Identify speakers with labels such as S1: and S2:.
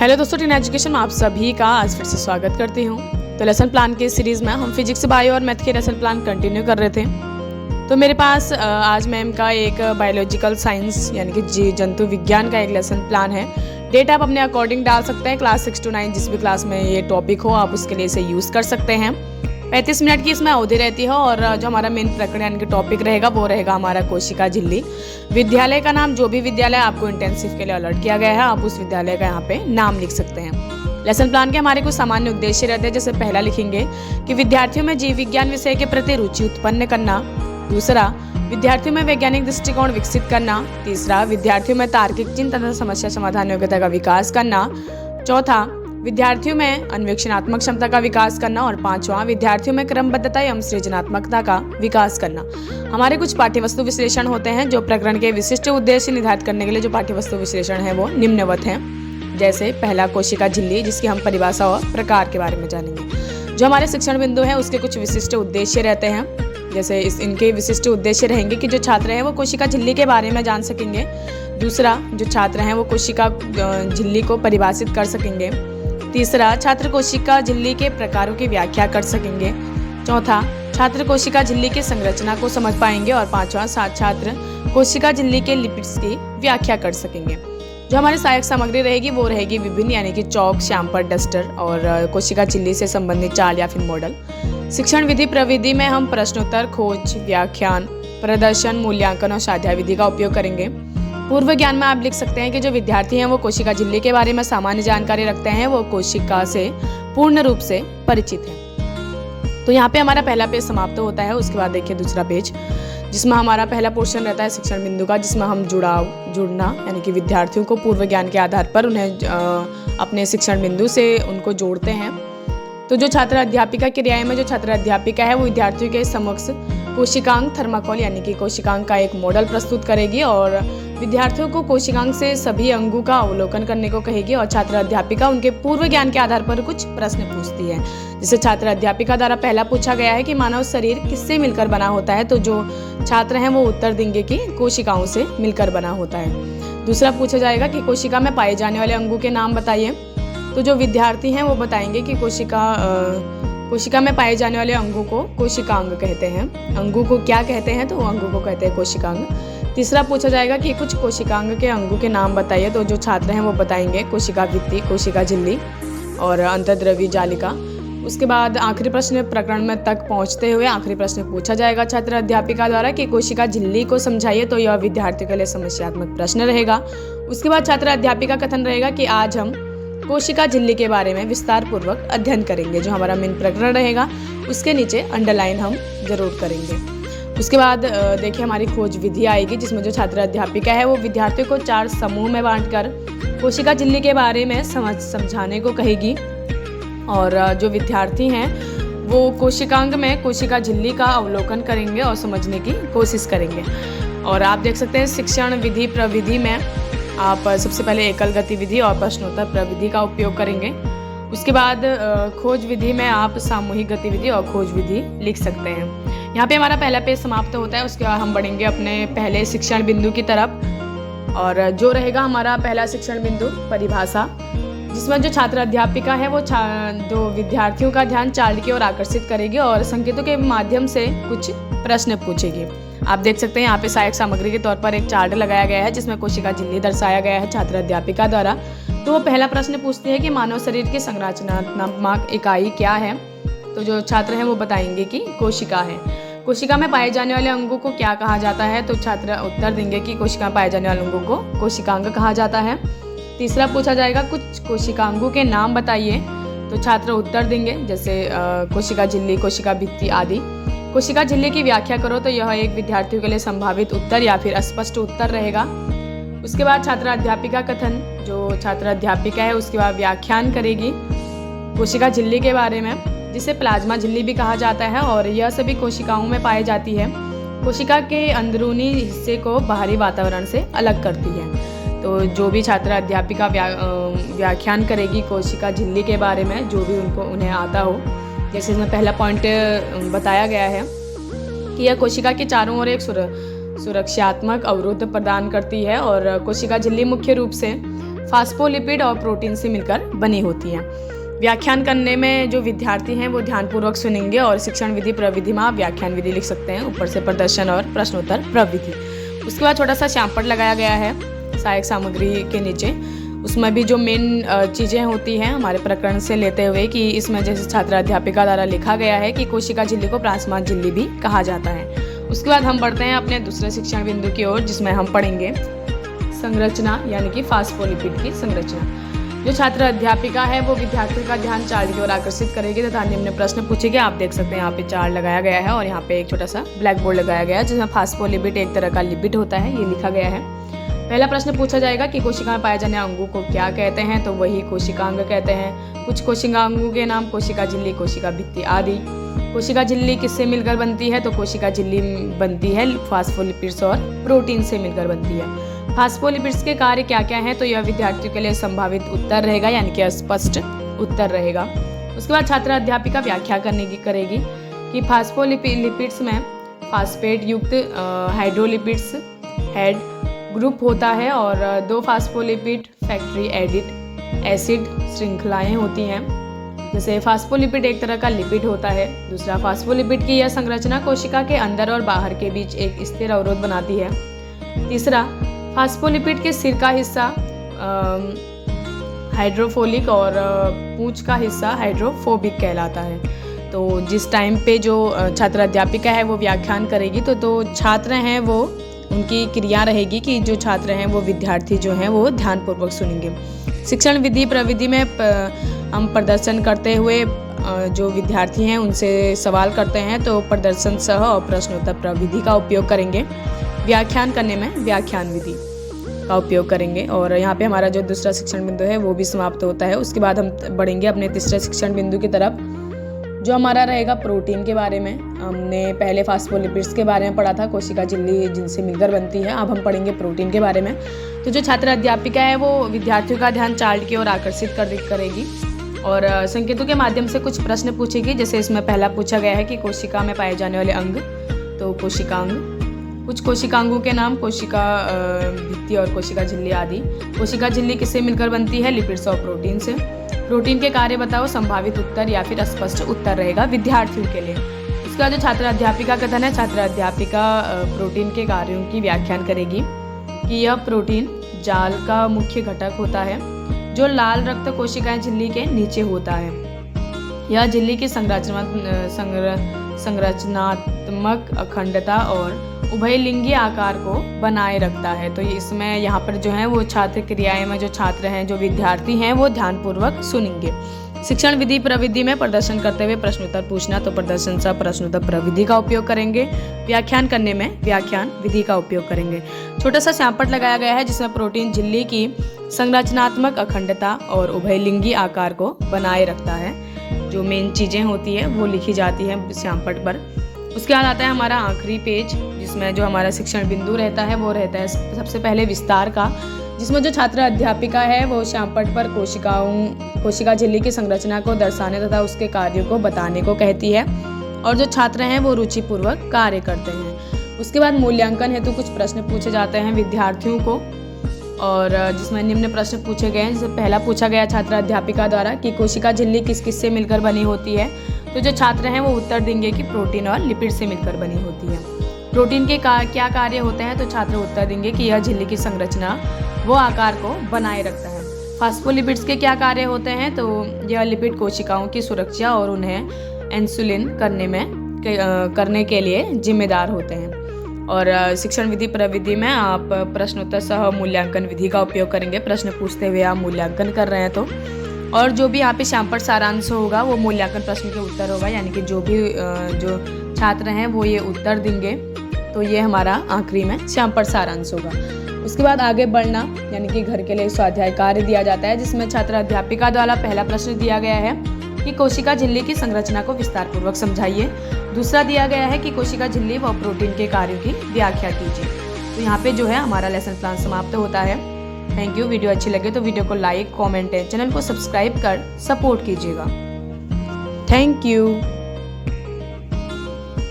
S1: Hello दोस्तों, tin education में आप सभी का आज फिर से स्वागत करती हूँ। तो लेसन प्लान की सीरीज़ में हम फिजिक्स, बायो और मैथ के लेसन प्लान कंटिन्यू कर रहे थे। तो मेरे पास आज मैम का एक बायोलॉजिकल साइंस यानी कि जंतु विज्ञान का एक लेसन प्लान है। डेट आप अपने अकॉर्डिंग डाल सकते हैं, क्लास 6 to 9 जिस भी क्लास में ये टॉपिक हो आप उसके लिए इसे यूज़ कर सकते हैं। 35 मिनट की इसमें अवधि रहती है और जो हमारा मेन प्रकरण यानी कि टॉपिक रहेगा वो रहेगा हमारा कोशिका झिल्ली। विद्यालय का नाम, जो भी विद्यालय आपको इंटेंसिव के लिए अलर्ट किया गया है, आप उस विद्यालय का यहाँ पे नाम लिख सकते हैं। लेसन प्लान के हमारे कुछ सामान्य उद्देश्य रहते हैं। जैसे पहला लिखेंगे कि विद्यार्थियों में जीव विज्ञान विषय के प्रति रुचि उत्पन्न करना। दूसरा, विद्यार्थियों में वैज्ञानिक दृष्टिकोण विकसित करना। तीसरा, विद्यार्थियों में तार्किक चिंतन तथा समस्या समाधान योग्यता का विकास करना। चौथा, विद्यार्थियों में अन्वेषणात्मक क्षमता का विकास करना। और पांचवां, विद्यार्थियों में क्रमबद्धता एवं सृजनात्मकता का विकास करना। हमारे कुछ पाठ्यवस्तु विश्लेषण होते हैं जो प्रकरण के विशिष्ट उद्देश्य निर्धारित करने के लिए जो पाठ्यवस्तु विश्लेषण है वो निम्नवत हैं। जैसे पहला, कोशिका झिल्ली, जिसकी हम परिभाषा और प्रकार के बारे में जानेंगे। जो हमारे शिक्षण बिंदु हैं उसके कुछ विशिष्ट उद्देश्य रहते हैं। जैसे इनके विशिष्ट उद्देश्य रहेंगे कि जो छात्र हैं वो कोशिका झिल्ली के बारे में जान सकेंगे। दूसरा, जो छात्र हैं वो कोशिका झिल्ली को परिभाषित कर सकेंगे। तीसरा, छात्र कोशिका झिल्ली के प्रकारों की व्याख्या कर सकेंगे। चौथा, छात्र कोशिका झिल्ली की संरचना को समझ पाएंगे। और पांचवा, छात्र कोशिका झिल्ली के लिपिड्स की व्याख्या कर सकेंगे। जो हमारी सहायक सामग्री रहेगी वो रहेगी विभिन्न, यानी कि चौक, श्यामपर, डस्टर और कोशिका झिल्ली से संबंधित चार्ट या फिर मॉडल। शिक्षण विधि प्रविधि में हम प्रश्नोत्तर, खोज, व्याख्यान, प्रदर्शन, मूल्यांकन और स्वाध्याय विधि का उपयोग करेंगे। पूर्व ज्ञान में आप लिख सकते हैं कि जो विद्यार्थी हैं वो कोशिका झिल्ली के बारे में सामान्य जानकारी रखते हैं, वो कोशिका से पूर्ण रूप से परिचित हैं। तो यहाँ पे हमारा पहला पेज समाप्त होता है। उसके बाद देखिए दूसरा पेज, जिसमें हमारा पहला पोर्शन रहता है शिक्षण बिंदु का, जिसमें हम जुड़ना यानी कि विद्यार्थियों को पूर्व ज्ञान के आधार पर उन्हें अपने शिक्षण बिंदु से उनको जोड़ते हैं। तो जो छात्र अध्यापिका क्रियाएं में जो छात्र अध्यापिका है वो विद्यार्थियों के समक्ष कोशिकांग थर्माकोल यानी कि कोशिकांग का एक मॉडल प्रस्तुत करेगी और विद्यार्थियों को कोशिकांग से सभी अंगों का अवलोकन करने को कहेगी। और छात्र अध्यापिका उनके पूर्व ज्ञान के आधार पर कुछ प्रश्न पूछती है। जैसे छात्र अध्यापिका द्वारा पहला पूछा गया है कि मानव शरीर किससे मिलकर बना होता है, तो जो छात्र हैं वो उत्तर देंगे कि कोशिकाओं से मिलकर बना होता है। दूसरा पूछा जाएगा कि कोशिका में पाए जाने वाले अंगों के नाम बताइए। तो जो विद्यार्थी हैं वो बताएंगे कि कोशिका में पाए जाने वाले अंगों को कोशिकांग कहते हैं। अंगों को क्या कहते हैं, तो अंगों को कहते हैं कोशिकांग। तीसरा पूछा जाएगा कि कुछ कोशिकांग के अंगों के नाम बताइए। तो जो छात्र हैं वो बताएंगे कोशिका भित्ति, कोशिका झिल्ली और अंतर्द्रव्य जालिका। उसके बाद आखिरी प्रश्न प्रकरण में तक पहुंचते हुए आखिरी प्रश्न पूछा जाएगा छात्र अध्यापिका द्वारा कि कोशिका झिल्ली को समझाइए। तो यह विद्यार्थियों के लिए समस्यात्मक प्रश्न रहेगा। उसके बाद छात्र अध्यापिका कथन रहेगा कि आज हम कोशिका झिल्ली के बारे में विस्तार पूर्वक अध्ययन करेंगे। जो हमारा मेन प्रकरण रहेगा उसके नीचे अंडरलाइन हम जरूर करेंगे। उसके बाद देखिए हमारी खोज विधि आएगी, जिसमें जो छात्र अध्यापिका है वो विद्यार्थियों को 4 समूह में बांटकर कोशिका झिल्ली के बारे में समझाने को कहेगी। और जो विद्यार्थी हैं वो कोशिकांग में कोशिका झिल्ली का अवलोकन करेंगे और समझने की कोशिश करेंगे। और आप देख सकते हैं शिक्षण विधि प्रविधि में आप सबसे पहले एकल गतिविधि और प्रश्नोत्तर प्रविधि का उपयोग करेंगे। उसके बाद खोज विधि में आप सामूहिक गतिविधि और खोज विधि लिख सकते हैं। यहाँ पे हमारा पहला पेज समाप्त होता है। उसके बाद हम बढ़ेंगे अपने पहले शिक्षण बिंदु की तरफ। और जो रहेगा हमारा पहला शिक्षण बिंदु परिभाषा, जिसमें जो छात्र अध्यापिका है वो जो विद्यार्थियों का ध्यान चार्ट की ओर आकर्षित करेगी और संकेतों के माध्यम से कुछ प्रश्न पूछेगी। आप देख सकते हैं यहाँ पे सहायक सामग्री के तौर पर एक चार्ट लगाया गया है जिसमें कोशिका झिल्ली दर्शाया गया है छात्र अध्यापिका द्वारा। तो वो पहला प्रश्न पूछती है कि मानव शरीर की संरचनात्मक इकाई क्या है। तो जो छात्र हैं वो बताएंगे कि कोशिका है। कोशिका में पाए जाने वाले अंगों को क्या कहा जाता है, तो छात्र उत्तर देंगे कि कोशिका में पाए जाने वाले अंगों को कोशिकांग कहा जाता है। तीसरा पूछा जाएगा कुछ कोशिकांगों के नाम बताइए। तो छात्र उत्तर देंगे जैसे कोशिका झिल्ली, कोशिका भित्ति आदि। कोशिका झिल्ली की व्याख्या करो। तो यह एक विद्यार्थियों के लिए संभावित उत्तर या फिर अस्पष्ट उत्तर रहेगा। उसके बाद छात्र अध्यापिका कथन, जो छात्र अध्यापिका है उसके बाद व्याख्यान करेगी कोशिका झिल्ली के बारे में, जिसे प्लाज्मा झिल्ली भी कहा जाता है। और यह सभी कोशिकाओं में पाई जाती है। कोशिका के अंदरूनी हिस्से को बाहरी वातावरण से अलग करती है। तो जो भी छात्र अध्यापिका व्याख्यान करेगी कोशिका झिल्ली के बारे में, जो भी उन्हें आता हो, जैसे इसमें पहला पॉइंट बताया गया है कि यह कोशिका के चारों ओर एक सुरक्षात्मक अवरोध प्रदान करती है। और कोशिका झिल्ली मुख्य रूप से फास्फोलिपिड और प्रोटीन से मिलकर बनी होती हैं। व्याख्यान करने में जो विद्यार्थी हैं वो ध्यानपूर्वक सुनेंगे और शिक्षण विधि प्रविधि में आप व्याख्यान विधि लिख सकते हैं, ऊपर से प्रदर्शन और प्रश्नोत्तर प्रविधि। उसके बाद छोटा सा श्यामपट लगाया गया है सहायक सामग्री के नीचे। उसमें भी जो मेन चीज़ें होती हैं हमारे प्रकरण से लेते हुए कि इसमें जैसे छात्र अध्यापिका द्वारा लिखा गया है कि कोशिका झिल्ली को प्रासमात झिल्ली भी कहा जाता है। उसके बाद हम बढ़ते हैं अपने दूसरे शिक्षण बिंदु की ओर, जिसमें हम पढ़ेंगे संरचना यानी कि फास्फोलिपिड की संरचना। जो छात्र अध्यापिका है वो विद्यार्थियों का ध्यान चार्ट की ओर आकर्षित करेगी तथा निम्न प्रश्न पूछेगी। आप देख सकते हैं यहाँ पे चार्ट लगाया गया है और यहाँ पे एक छोटा सा ब्लैक बोर्ड लगाया गया है जिसमें फास्फोलिपिड एक तरह का लिपिड होता है, ये लिखा गया है। पहला प्रश्न पूछा जाएगा कि कोशिका में पाए जाने अंगों को क्या कहते हैं, तो वही कोशिकांग कहते हैं। कुछ कोशिकांगों के नाम कोशिका झिल्ली, कोशिका भित्ति आदि। कोशिका झिल्ली किससे मिलकर बनती है, तो कोशिका झिल्ली बनती है फास्फोलिपिड्स और प्रोटीन से मिलकर बनती है। फास्फोलिपिड्स के कार्य क्या क्या हैं, तो यह विद्यार्थियों के लिए संभावित उत्तर रहेगा यानी कि स्पष्ट उत्तर रहेगा। उसके बाद छात्र अध्यापिका व्याख्या करेगी कि फास्फोलिपिड्स में फास्फेट युक्त हाइड्रोलिपिड्स हेड ग्रुप होता है और 2 फास्फोलिपिड फैक्ट्री एसिड श्रृंखलाएं होती हैं। जैसे फास्फोलिपिड एक तरह का लिपिड होता है। दूसरा, फास्फोलिपिड की यह संरचना कोशिका के अंदर और बाहर के बीच एक स्थिर अवरोध बनाती है। तीसरा, फास्फोलिपिड के सिर का हिस्सा हाइड्रोफोलिक और पूंछ का हिस्सा हाइड्रोफोबिक कहलाता है। तो जिस टाइम पे जो छात्र अध्यापिका है वो व्याख्यान करेगी तो छात्र हैं वो उनकी क्रिया रहेगी कि जो छात्र हैं वो विद्यार्थी जो हैं वो ध्यानपूर्वक सुनेंगे। शिक्षण विधि प्रविधि में हम प्रदर्शन करते हुए जो विद्यार्थी हैं उनसे सवाल करते हैं, तो प्रदर्शन सह और प्रश्नोत्तर प्रविधि का उपयोग करेंगे। व्याख्यान करने में व्याख्यान विधि का उपयोग करेंगे। और यहाँ पे हमारा जो दूसरा शिक्षण बिंदु है वो भी समाप्त होता है। उसके बाद हम बढ़ेंगे अपने तीसरे शिक्षण बिंदु की तरफ, जो हमारा रहेगा प्रोटीन के बारे में। हमने पहले फास्फोलिपिड्स के बारे में पढ़ा था, कोशिका झिल्ली जिनसे मिलकर बनती है। अब हम पढ़ेंगे प्रोटीन के बारे में। तो जो छात्र अध्यापिका है वो विद्यार्थियों का ध्यान चार्ट की ओर आकर्षित करेगी और संकेतों के माध्यम से कुछ प्रश्न पूछेगी। जैसे इसमें पहला पूछा गया है कि कोशिका में पाए जाने वाले अंग, तो कोशिकांग। कुछ कोशिकांगों के नाम कोशिका भित्ति और कोशिका झिल्ली आदि। कोशिका झिल्ली किससे मिलकर बनती है, लिपिड्स और प्रोटीन से। प्रोटीन के कार्य बताओ, संभावित उत्तर या फिर स्पष्ट उत्तर रहेगा विद्यार्थियों के लिए। उसके बाद जो छात्र अध्यापिका कथन है, छात्र अध्यापिका प्रोटीन के कार्यों की व्याख्यान करेगी कि यह प्रोटीन जाल का मुख्य घटक होता है जो लाल रक्त कोशिकाएं झिल्ली के नीचे होता है। यह झिल्ली की संरचनात्मक अखंडता और उभयलिंगी आकार को बनाए रखता है। तो इसमें यहाँ पर जो है वो छात्र क्रियाएं में जो छात्र हैं, जो विद्यार्थी हैं वो ध्यानपूर्वक सुनेंगे। शिक्षण विधि प्रविधि में प्रदर्शन करते हुए प्रश्नोत्तर पूछना, तो प्रदर्शन सह प्रश्नोत्तर प्रविधि का उपयोग करेंगे। व्याख्यान करने में व्याख्यान विधि का उपयोग करेंगे। छोटा सा श्यामपट लगाया गया है जिसमें प्रोटीन झिल्ली की संरचनात्मक अखंडता और उभयलिंगी आकार को बनाए रखता है। जो मेन चीज़ें होती है वो लिखी जाती है श्यामपट पर। उसके बाद आता है हमारा आखिरी पेज, जिसमें जो हमारा शिक्षण बिंदु रहता है वो रहता है सबसे पहले विस्तार का, जिसमें जो छात्र अध्यापिका है वो श्यामपट पर कोशिका झिल्ली की संरचना को दर्शाने तथा उसके कार्यों को बताने को कहती है और जो छात्र हैं वो रुचिपूर्वक कार्य करते हैं। उसके बाद मूल्यांकन हेतु कुछ प्रश्न पूछे जाते हैं विद्यार्थियों को और जिसमें निम्न प्रश्न पूछे गए हैं। जैसे पहला पूछा गया छात्र अध्यापिका द्वारा कि कोशिका झिल्ली किस किस से मिलकर बनी होती है, तो जो छात्र हैं वो उत्तर देंगे कि प्रोटीन और लिपिड से मिलकर बनी होती है। प्रोटीन के क्या कार्य होते हैं, तो छात्र उत्तर देंगे कि यह झिल्ली की संरचना वो आकार को बनाए रखता है। फास्फोलिपिड्स के क्या कार्य होते हैं, तो यह लिपिड कोशिकाओं की सुरक्षा और उन्हें इंसुलिन करने के लिए जिम्मेदार होते हैं। और शिक्षण विधि प्रविधि में आप प्रश्नोत्तर सह मूल्यांकन विधि का उपयोग करेंगे। प्रश्न पूछते हुए आप मूल्यांकन कर रहे हैं तो, और जो भी यहाँ पे श्यामपट सारांश होगा वो मूल्यांकन प्रश्न के उत्तर होगा, यानी कि जो भी जो छात्र हैं वो ये उत्तर देंगे, तो ये हमारा आखिरी में श्यामपट सारांश होगा। उसके बाद आगे बढ़ना, यानी कि घर के लिए स्वाध्याय कार्य दिया जाता है, जिसमें छात्र अध्यापिका द्वारा पहला प्रश्न दिया गया है कि कोशिका झिल्ली की संरचना को विस्तार पूर्वक समझाइए। दूसरा दिया गया है कि कोशिका झिल्ली व प्रोटीन के कार्यों की व्याख्या कीजिए। तो यहाँ पे जो है हमारा लेसन प्लान समाप्त होता है। Thank you. वीडियो अच्छी लगे तो वीडियो को लाइक, कमेंट, चैनल को सब्सक्राइब कर सपोर्ट कीजिएगा। Thank you.